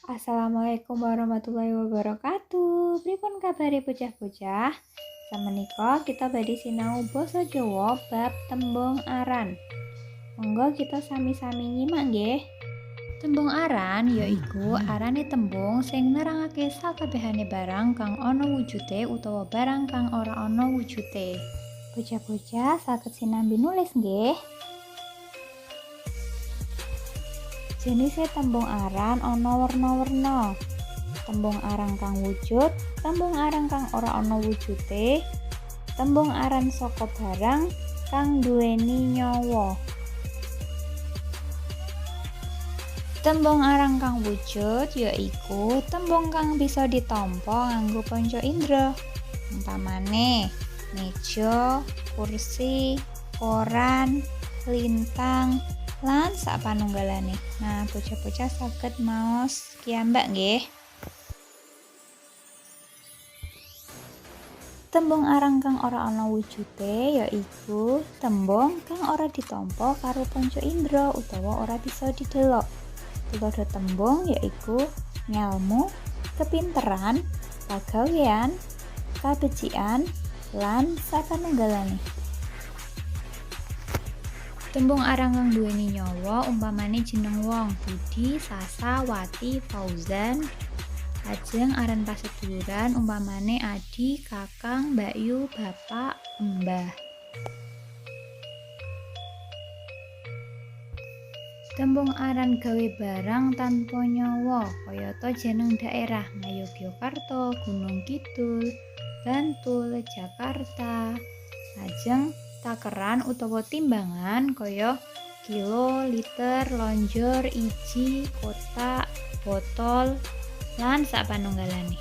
Assalamualaikum warahmatullahi wabarakatuh. Pripun kabare bocah-bocah? Samenika kita badhe sinau basa Jawa bab tembung aran. Monggo kita sami-sami nyimak nggih. Tembung aran yaiku arane tembung sing nerangake sakabehane barang kang ana wujude utawa barang kang ora ana wujude. Bocah-bocah saged sinambi nulis nggih. Jenise tembung aran ana werna-werna. Tembung aran kang wujud, tembung aran kang ora ana wujude, tembung aran saka barang kang duweni nyawa. Tembung aran kang wujud yaiku tembung kang bisa ditampa nganggo panca indra. Umpamane meja, kursi, koran, lintang, lan sapanunggalane. Nah, bocah-bocah saged maos kiambak nggih. Tembung aran kang ora ana wujude yaiku tembung kang ora ditampa karo panca indra utawa ora bisa didelok. Tuladha tembung yaiku ngelmu, kepinteran, pagawean, kabecikan, lan sapanunggalane. Tembung aran kang duweni nyawa umpamane jeneng wong, Budi, Sasa, Wati, Fauzan. Lajeng aran paseduluran umpamane Adi, Kakang, Mbakyu, Bapak, Mbah. Tembung aran gawe barang tanpa nyawa kayata jeneng daerah Ngayogyakarta, Gunung Kidul, Bantul, Jakarta. Lajeng takeran utawa timbangan kaya kilo, liter, lonjor, iji, kotak, botol, lan sapanunggalane.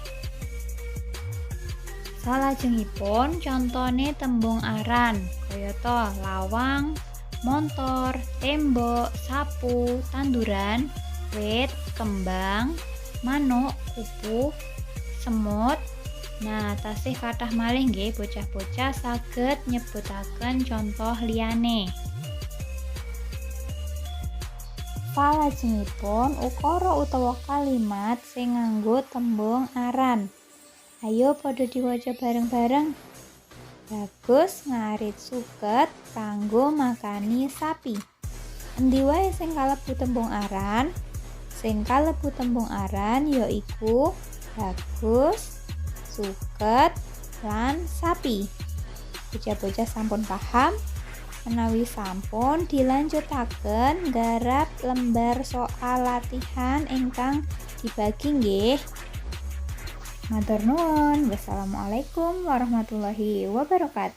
Salajengipun contone tembung aran kayata lawang, montor, tembok, sapu, tanduran, wit, kembang, manuk, kupu, semut. Nah, tasih kathah malih nggih bocah-bocah saged nyebutaken contoh liyane. Salajengipun ukara utawa kalimat sing nganggo tembung aran. Ayo padha diwaca bareng-bareng. Bagus ngarit suket kanggo makani sapi. Endi wae sing kalebu tembung aran? Sing kalebu tembung aran yaiku bagus, suket, lan sapi. Bocah-bocah sampun paham? Menawi sampun dilanjutaken garap lembar soal latihan ingkang dibagi nggih. Matur nuwun. Wassalamualaikum warahmatullahi wabarakatuh.